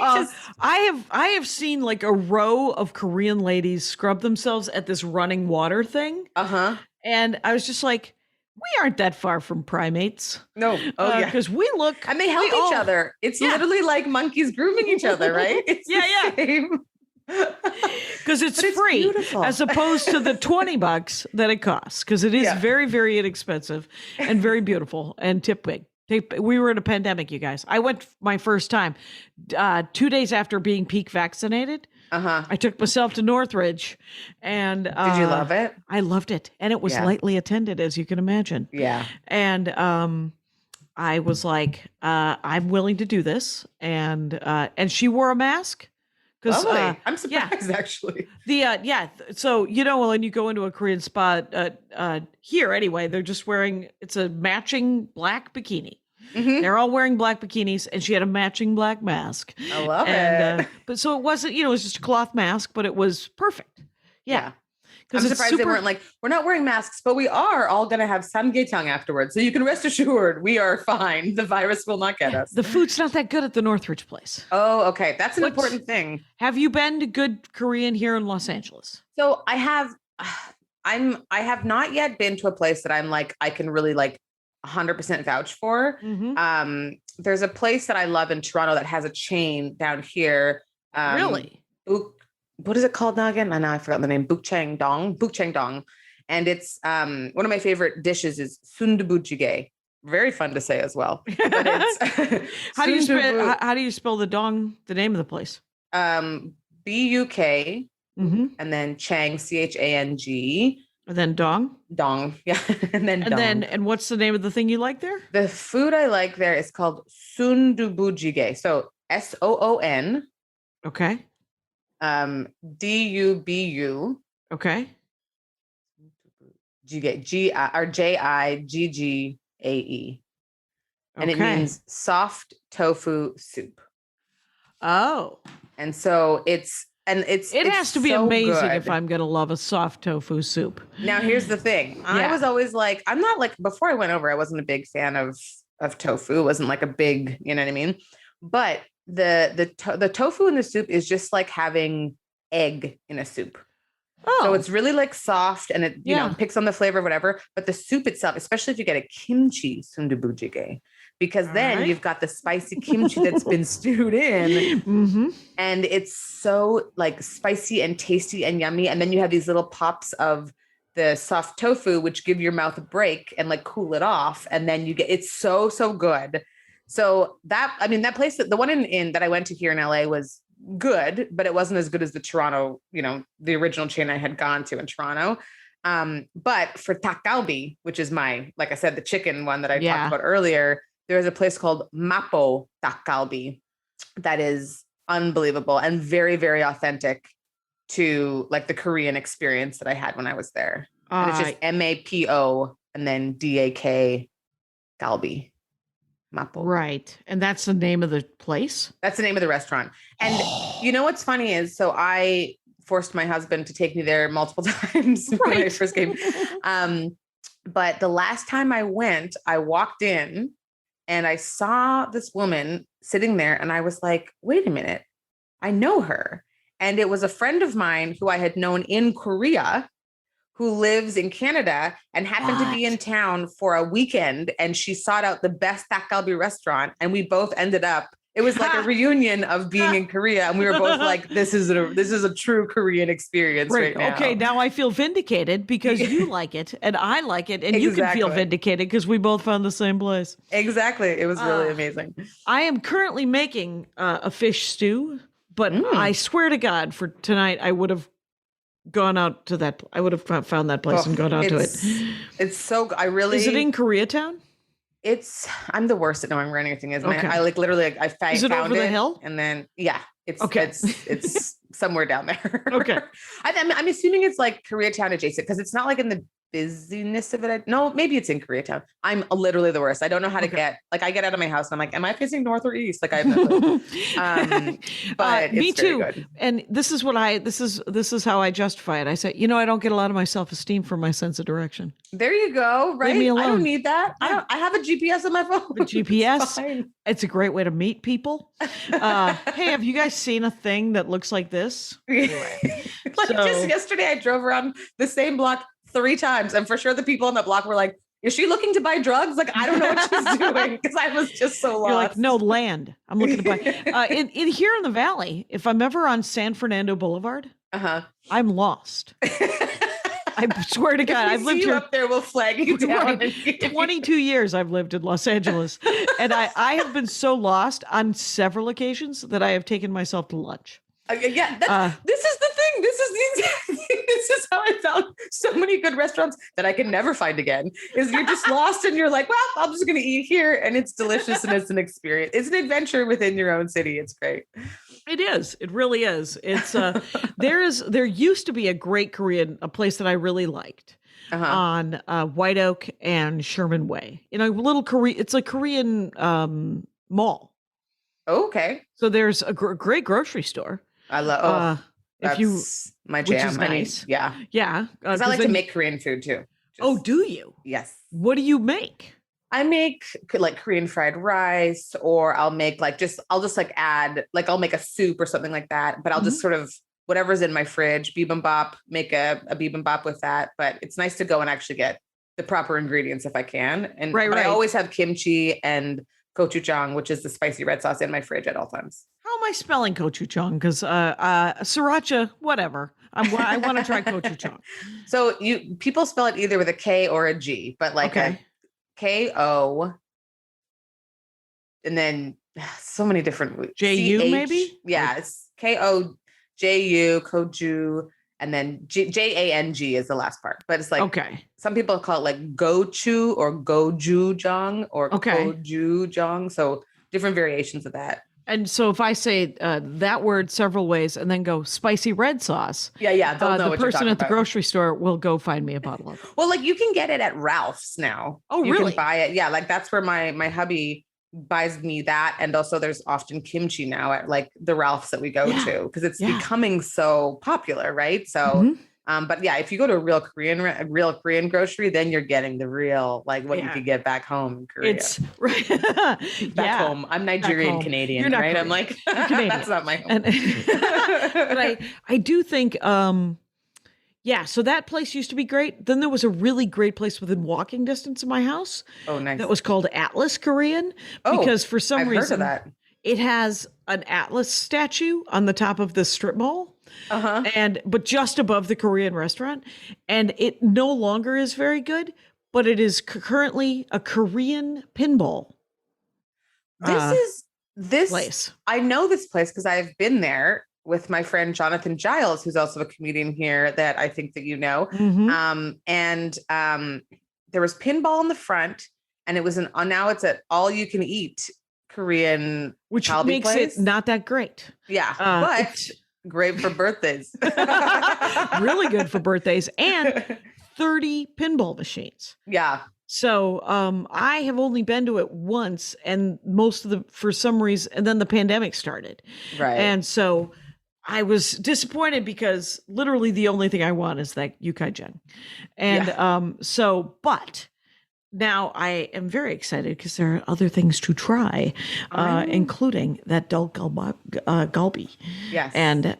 I have seen like a row of Korean ladies scrub themselves at this running water thing. Uh-huh. And I was just like, we aren't that far from primates. No. Oh, yeah. Because we look. And they help each other. It's literally like monkeys grooming each other, right? It's the same. Because it's free beautiful. As opposed to the $20 that it costs. Because it is very, very inexpensive and very beautiful and tip big. We were in a pandemic, you guys. I went my first time 2 days after being peak vaccinated. Uh-huh. I took myself to Northridge, and did you love it? I loved it, and it was lightly attended, as you can imagine. Yeah. And I was like, I'm willing to do this, and she wore a mask. I'm surprised actually. So when you go into a Korean spa here anyway, they're just wearing it's a matching black bikini. Mm-hmm. They're all wearing black bikinis, and she had a matching black mask. I love it. But so it wasn't, it was just a cloth mask, but it was perfect. Yeah. I'm surprised they weren't like, we're not wearing masks, but we are all going to have samgyetang afterwards. So you can rest assured we are fine. The virus will not get us. The food's not that good at the Northridge place. Oh, okay. That's an important thing. Have you been to good Korean here in Los Angeles? So I have, I have not yet been to a place that I'm like, I can really like 100% vouch for. Mm-hmm. There's a place that I love in Toronto that has a chain down here. Really? What is it called now again? I know I forgot the name. Bukchangdong. And it's one of my favorite dishes is sundubu. Very fun to say as well. But it's how do you spell the name of the place? BUK mm-hmm. and then Chang, CHANG. And then Dong? Dong. Yeah. And what's the name of the thing you like there? The food I like there is called sundubu. So SOON. Okay. DUBU. Okay. JIGGAE. And it means soft tofu soup. Oh. And so it has to be so amazing good. if I'm going to love a soft tofu soup. Now, here's the thing. I was always like, I'm not like, before I went over, I wasn't a big fan of tofu. It wasn't like a big, you know what I mean? But the tofu in the soup is just like having egg in a soup. Oh. So it's really like soft and it, you know, picks on the flavor, whatever. But the soup itself, especially if you get a kimchi sundubu, because then you've got the spicy kimchi that's been stewed in mm-hmm. and it's so like spicy and tasty and yummy. And then you have these little pops of the soft tofu, which give your mouth a break and like cool it off. And then it's so, so good. So that place, the one in that I went to here in LA was good, but it wasn't as good as the Toronto, the original chain I had gone to in Toronto. But for takgalbi, which is like I said, the chicken one that I Yeah. talked about earlier, there's a place called Mapo takgalbi that is unbelievable and very, very authentic to like the Korean experience that I had when I was there. And it's just MAPO and then DAK galbi. Mapo. Right. And that's the name of the place? That's the name of the restaurant. And you know what's funny is, so I forced my husband to take me there multiple times when I first came. But the last time I went, I walked in and I saw this woman sitting there and I was like, wait a minute, I know her. And it was a friend of mine who I had known in Korea who lives in Canada and happened to be in town for a weekend. And she sought out the best takgalbi restaurant. And we both ended up, it was like a reunion of being in Korea. And we were both like, this is a true Korean experience right now. Okay, now I feel vindicated because you like it and I like it. And you can feel vindicated because we both found the same place. Exactly. It was really amazing. I am currently making a fish stew, but I swear to God, for tonight, I would have gone out to that. I would have found that place and gone out to it. It's so, Is it in Koreatown? I'm the worst at knowing where anything is. Okay. I like literally, I found it. Is it over the hill? And then, it's okay. It's somewhere down there. Okay. I'm assuming it's like Koreatown adjacent because it's not like in the busyness of it. No, maybe it's in Koreatown. I'm literally the worst. I don't know how to get, like I get out of my house and I'm like, am I facing north or east? Like I have no clue. But me it's too. very good. And this is how I justify it. I say, I don't get a lot of my self-esteem from my sense of direction. There you go. Right. Leave me alone. I don't need that. I have a GPS on my phone. The GPS. It's a great way to meet people. Hey, have you guys seen a thing that looks like this? Just yesterday, I drove around the same block 3 times. And for sure, the people on that block were like, is she looking to buy drugs? Like, I don't know what she's doing because I was just so lost. You're like, no, land. I'm looking to buy. In here in the Valley, if I'm ever on San Fernando Boulevard, I'm lost. I swear to God, I've lived here up there. We'll flag you down. 22 years I've lived in Los Angeles. And I have been so lost on several occasions that I have taken myself to lunch. This is the thing. This is the exact thing. This is how I found so many good restaurants that I can never find again. Is you're just lost and you're like, well, I'm just going to eat here. And it's delicious and it's an experience. It's an adventure within your own city. It's great. It is. It really is. It's there used to be a great a place that I really liked on White Oak and Sherman Way. It's a Korean mall. Oh, okay. So there's a great grocery store. I love. That's my jam. Which is nice. Yeah. Because I like to make Korean food too. Do you? Yes. What do you make? I make like Korean fried rice, or I'll make I'll just add, I'll make a soup or something like that. But I'll just sort of whatever's in my fridge, bibimbap, make a bibimbap with that. But it's nice to go and actually get the proper ingredients if I can. And but I always have kimchi and gochujang, which is the spicy red sauce, in my fridge at all times. How am I spelling gochujang? Because sriracha, whatever. I want to try gochujang. So people spell it either with a K or a G, but a K-O, and then so many different J-U C-H, maybe? Yeah, it's K-O-J-U, koju, and then J-A-N-G is the last part. But it's some people call it gochu or gojujang or kojujang. So different variations of that. And so if I say that word several ways and then go spicy red sauce, they'll know the person at the grocery store will go find me a bottle of it. Well, you can get it at Ralph's now. Oh, you really? You can buy it. Yeah, that's where my hubby buys me that. And also there's often kimchi now at the Ralph's that we go to because it's becoming so popular, right? So but if you go to a real Korean grocery, then you're getting the real, what you could get back home in Korea. It's right. Back home. I'm Nigerian Canadian, you're not right? Korean. I'm like, that's not my home. But I do think, so that place used to be great. Then there was a really great place within walking distance of my house. Oh, nice. That was called Atlas Korean because for some reason heard of that. It has an Atlas statue on the top of the strip mall. But just above the Korean restaurant, and it no longer is very good, but it is currently a Korean pinball. This place. I know this place because I've been there. with my friend Jonathan Giles, who's also a comedian here that I think that you know. Mhm. There was pinball in the front, and it was now it's an all you can eat Korean Which kalbi makes place. it not that great. Yeah, but great for birthdays. Really good for birthdays, and 30 pinball machines. Yeah. So I have only been to it once, and for some reason, and then the pandemic started. Right. And so I was disappointed because literally the only thing I want is that yukai-jang. And but now I am very excited because there are other things to try, including that dull galbi. Yes. And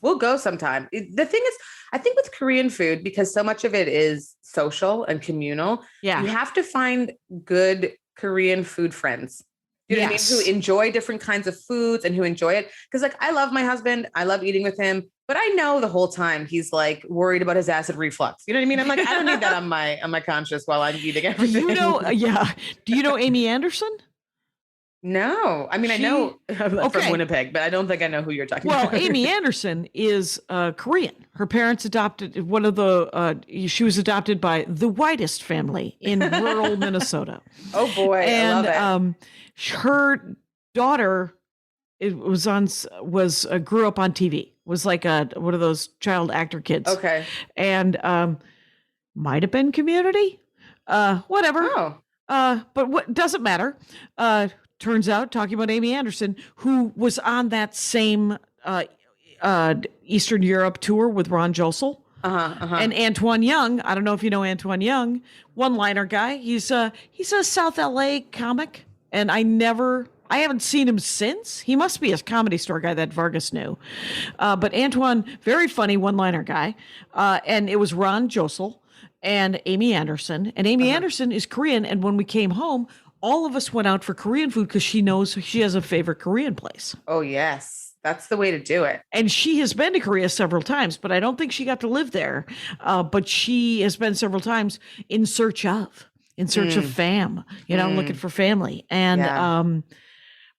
we'll go sometime. The thing is, I think with Korean food, because so much of it is social and communal, you have to find good Korean food friends. You know what I mean? Who enjoy different kinds of foods and who enjoy it. Because like, I love my husband. I love eating with him. But I know the whole time he's like worried about his acid reflux. You know what I mean? I'm like, I don't need that on my conscience while I'm eating everything. You know, Do you know Amy Anderson? No. I mean, I know from Winnipeg, but I don't think I know who you're talking about. Well, Amy Anderson is Korean. Her parents adopted she was adopted by the whitest family in rural Minnesota. Oh boy, and I love it. Her daughter grew up on TV. Was like one of those child actor kids. Okay. And might have been Community. Whatever. Oh. But what doesn't matter. Turns out, talking about Amy Anderson, who was on that same Eastern Europe tour with Ron Josel. And Antoine Young. I don't know if you know Antoine Young, one-liner guy. He's a South LA comic, and I haven't seen him since. He must be a Comedy Store guy that Vargas knew. But Antoine, very funny one-liner guy. And it was Ron Josel and Amy Anderson. And Amy Anderson is Korean. And when we came home, all of us went out for Korean food because she knows she has a favorite Korean place. Oh, yes. That's the way to do it. And she has been to Korea several times, but I don't think she got to live there. But she has been several times in search of fam, looking for family. And,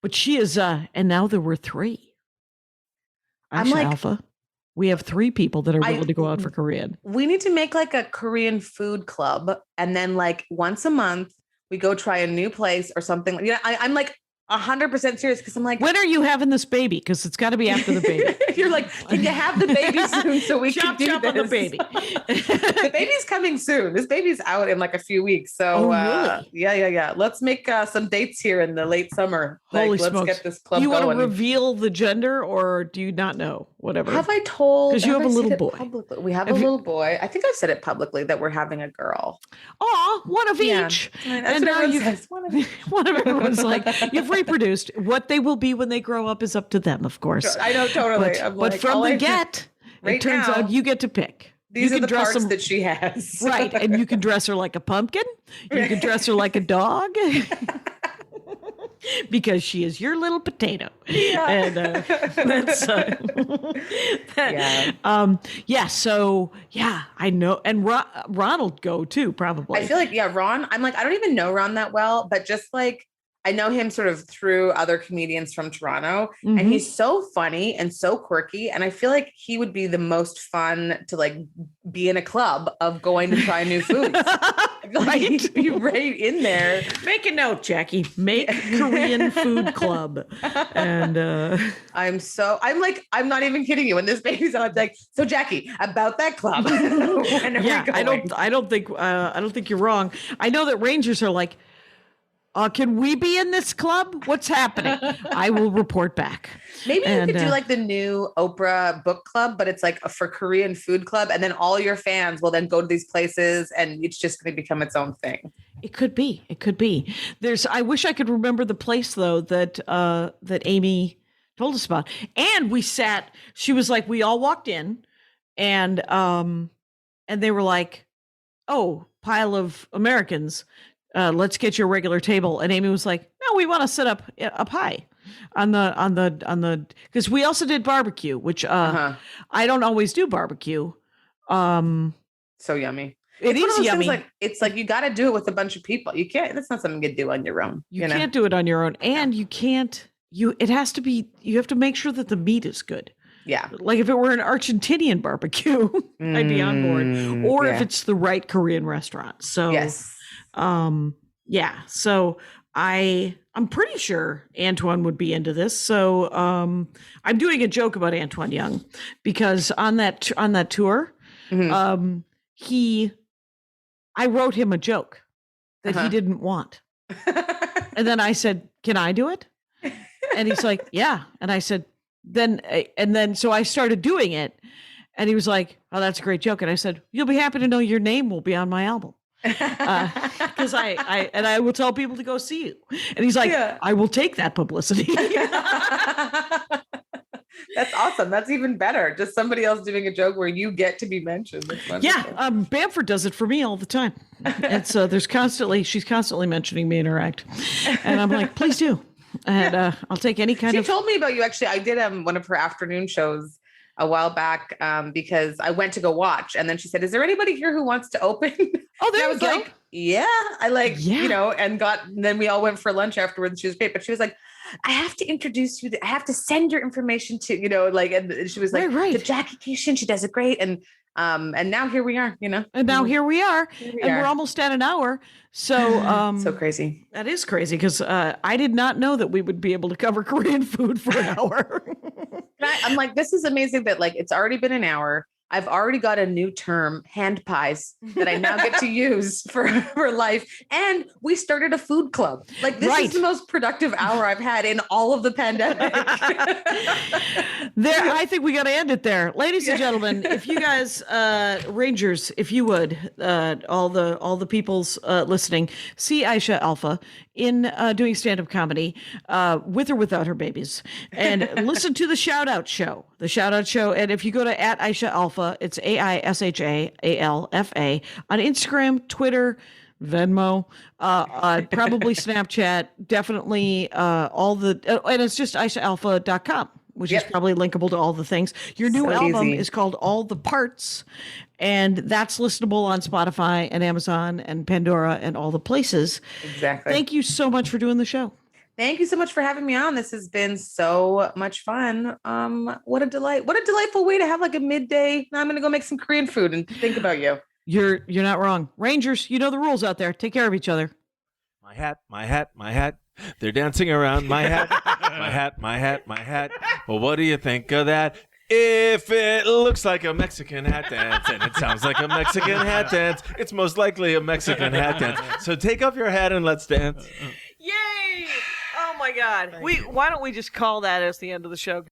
but she is, and now there were 3. Aisha Alfa. We have 3 people that are willing to go out for Korean. We need to make like a Korean food club. And then like once a month, we go try a new place or something. I'm like 100% serious because I'm like, when are you having this baby? Because it's got to be after the baby. You're like, can you have the baby soon so we can do this? On the baby. The baby's coming soon. This baby's out in like a few weeks. So really? Yeah. Let's make some dates here in the late summer. Holy let's smokes. Get this club you going. Want to reveal the gender or do you not know? Whatever. Have I told? Because you have a little boy. Publicly? We have a little boy. I think I've said it publicly that we're having a girl. Aw, one of each. And now one of everyone's like, you've reproduced. What they will be when they grow up is up to them, of course. I know, totally. But from the get, it turns out you get to pick. These are the parts that she has. Right. And you can dress her like a pumpkin. You can dress her like a dog. Because she is your little potato. Yeah. And that's so I know. And Ronald go too, probably. I feel like, Ron, I'm like, I don't even know Ron that well, but just like, I know him sort of through other comedians from Toronto, and he's so funny and so quirky. And I feel like he would be the most fun to like be in a club of going to try new foods. Like, be right in there. Make a note, Jackie. Make Korean food club. And I'm not even kidding you. When this baby's out, I'm like, so Jackie, about that club. I don't think you're wrong. I know that Rangers are like, can we be in this club? What's happening? I will report back. Maybe you could do like the new Oprah book club, but it's like for Korean food club. And then all your fans will then go to these places and it's just going to become its own thing. It could be. I wish I could remember the place though, that Amy told us about. And she was like, we all walked in and they were like, oh, pile of Americans. Let's get your regular table. And Amy was like, no, we want to sit up high on the, because we also did barbecue, which I don't always do barbecue. So yummy. It is yummy. It's like you got to do it with a bunch of people. You can't, that's not something you do on your own. You can't do it on your own. And you can't you have to make sure that the meat is good. Yeah. Like if it were an Argentinian barbecue, I'd be on board. Or if it's the right Korean restaurant. So yes. Yeah. So I'm pretty sure Antoine would be into this. So I'm doing a joke about Antoine Young because on that tour, I wrote him a joke that he didn't want. And then I said, "Can I do it?" And he's like, "Yeah." And I said, so I started doing it. And he was like, "Oh, that's a great joke." And I said, "You'll be happy to know your name will be on my album." Because I will tell people to go see you. And he's like, "I will take that publicity." That's awesome. That's even better. Just somebody else doing a joke where you get to be mentioned. Yeah. Bamford does it for me all the time. And so she's constantly mentioning me in her act. And I'm like, please do. And I'll take any kind of. She told me about you. Actually, I did one of her afternoon shows a while back because I went to go watch. And then she said, "Is there anybody here who wants to open?" Oh, there I was go. like, yeah. And then we all went for lunch afterwards. She was great. But she was like, "I have to introduce you. I have to send your information to, and she was like, right. The Jackie Cation, she does it great. And now here we are, And now here we are. We're almost at an hour. So, so crazy. That is crazy because I did not know that we would be able to cover Korean food for an hour. I'm like, this is amazing that it's already been an hour. I've already got a new term, hand pies, that I now get to use for life. And we started a food club. This is the most productive hour I've had in all of the pandemic. I think we got to end it there. Ladies and gentlemen, if you guys, Rangers, if you would, all the people's listening, see Aisha Alfa in doing stand-up comedy with or without her babies. And listen to the Shoutout Show. The Shoutout Show. And if you go to @Aisha Alfa, it's AISHA ALFA on Instagram, Twitter, Venmo, probably Snapchat, definitely and it's just AishaAlfa.com, which is probably linkable to all the things. Your new album is called All the Parts, and that's listenable on Spotify and Amazon and Pandora and all the places. Exactly. Thank you so much for doing the show. Thank you so much for having me on. This has been so much fun. What a delight. What a delightful way to have a midday. Now I'm going to go make some Korean food and think about you. You're not wrong. Rangers, you know the rules out there. Take care of each other. My hat, my hat, my hat. They're dancing around my hat. My hat, my hat, my hat. Well, what do you think of that? If it looks like a Mexican hat dance and it sounds like a Mexican hat dance, it's most likely a Mexican hat dance. So take off your hat and let's dance. Yay! Oh my God. Why don't we just call that as the end of the show?